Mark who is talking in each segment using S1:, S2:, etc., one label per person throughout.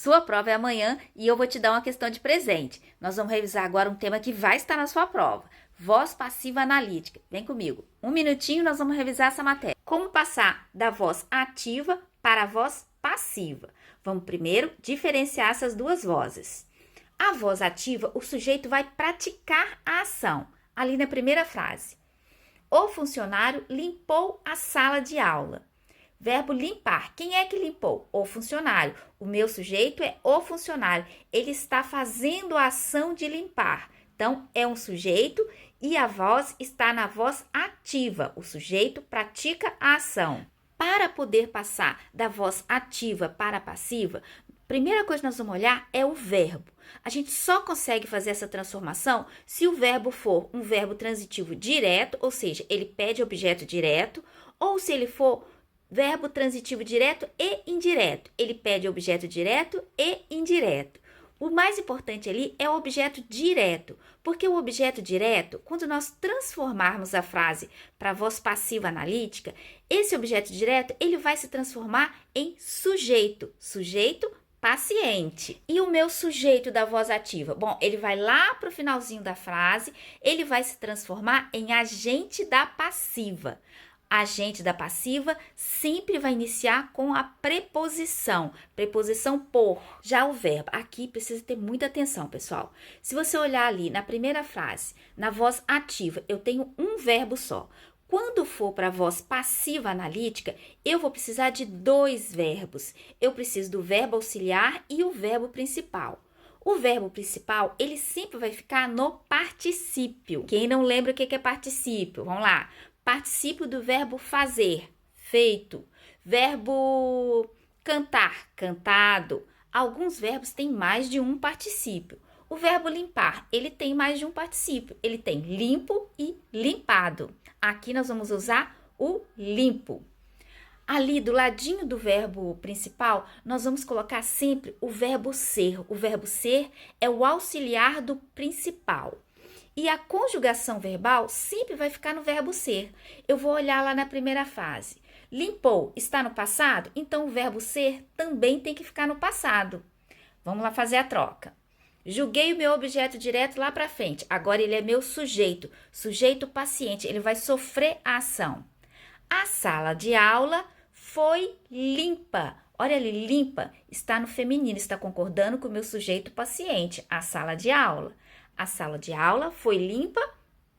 S1: Sua prova é amanhã e eu vou te dar uma questão de presente. Nós vamos revisar agora um tema que vai estar na sua prova. Voz passiva analítica. Vem comigo. Um minutinho, nós vamos revisar essa matéria. Como passar da voz ativa para a voz passiva? Vamos primeiro diferenciar essas duas vozes. A voz ativa, o sujeito vai praticar a ação. Ali na primeira frase. O funcionário limpou a sala de aula. Verbo limpar. Quem é que limpou? O funcionário. O meu sujeito é o funcionário. Ele está fazendo a ação de limpar. Então, é um sujeito e a voz está na voz ativa. O sujeito pratica a ação. Para poder passar da voz ativa para a passiva, a primeira coisa que nós vamos olhar é o verbo. A gente só consegue fazer essa transformação se o verbo for um verbo transitivo direto, ou seja, ele pede objeto direto, ou se ele for verbo transitivo direto e indireto. Ele pede objeto direto e indireto. O mais importante ali é o objeto direto, porque o objeto direto, quando nós transformarmos a frase para a voz passiva analítica, esse objeto direto ele vai se transformar em sujeito, sujeito paciente. E o meu sujeito da voz ativa? Bom, ele vai lá para o finalzinho da frase, ele vai se transformar em agente da passiva. Agente da passiva sempre vai iniciar com a preposição por. Já o verbo, aqui precisa ter muita atenção, pessoal. Se você olhar ali na primeira frase, na voz ativa, eu tenho um verbo só. Quando for para a voz passiva analítica, eu vou precisar de dois verbos. Eu preciso do verbo auxiliar e o verbo principal. O verbo principal, ele sempre vai ficar no particípio. Quem não lembra o que é particípio? Vamos lá. Particípio do verbo fazer, feito. Verbo cantar, cantado. Alguns verbos têm mais de um particípio. O verbo limpar, ele tem mais de um particípio. Ele tem limpo e limpado. Aqui nós vamos usar o limpo. Ali do ladinho do verbo principal, nós vamos colocar sempre o verbo ser. O verbo ser é o auxiliar do principal. E a conjugação verbal sempre vai ficar no verbo ser. Eu vou olhar lá na primeira frase. Limpou está no passado? Então, o verbo ser também tem que ficar no passado. Vamos lá fazer a troca. Julguei o meu objeto direto lá para frente. Agora, ele é meu sujeito. Sujeito paciente. Ele vai sofrer a ação. A sala de aula foi limpa. Olha ali, limpa está no feminino. Está concordando com o meu sujeito paciente. A sala de aula. A sala de aula foi limpa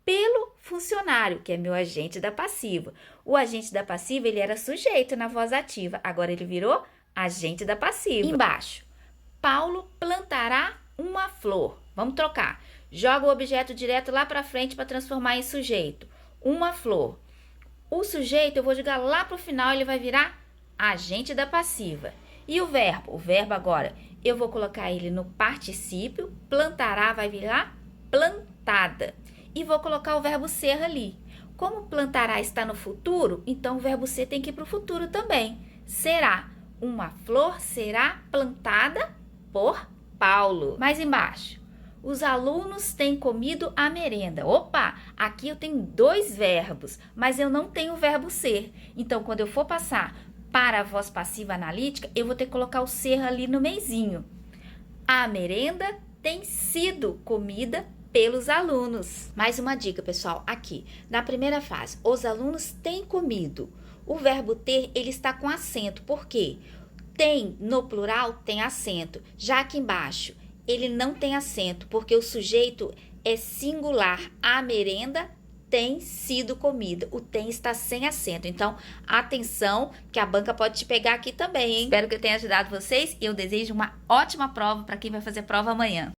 S1: pelo funcionário, que é meu agente da passiva. O agente da passiva, ele era sujeito na voz ativa. Agora, ele virou agente da passiva. Embaixo, Paulo plantará uma flor. Vamos trocar. Joga o objeto direto lá para frente para transformar em sujeito. Uma flor. O sujeito, eu vou jogar lá para o final, ele vai virar agente da passiva. E o verbo? O verbo agora, eu vou colocar ele no particípio, plantará vai virar plantada. E vou colocar o verbo ser ali. Como plantará está no futuro, então o verbo ser tem que ir para o futuro também. Será. Uma flor será plantada por Paulo. Mais embaixo. Os alunos têm comido a merenda. Opa, aqui eu tenho dois verbos, mas eu não tenho o verbo ser. Então, quando eu for passar para a voz passiva analítica, eu vou ter que colocar o ser ali no meizinho. A merenda tem sido comida pelos alunos. Mais uma dica, pessoal, aqui. Na primeira frase, os alunos têm comido. O verbo ter, ele está com acento. Por quê? Tem, no plural, tem acento. Já aqui embaixo, ele não tem acento, porque o sujeito é singular. A merenda tem sido comida. O tem está sem acento. Então, atenção, que a banca pode te pegar aqui também, hein? Espero que eu tenha ajudado vocês e eu desejo uma ótima prova para quem vai fazer prova amanhã.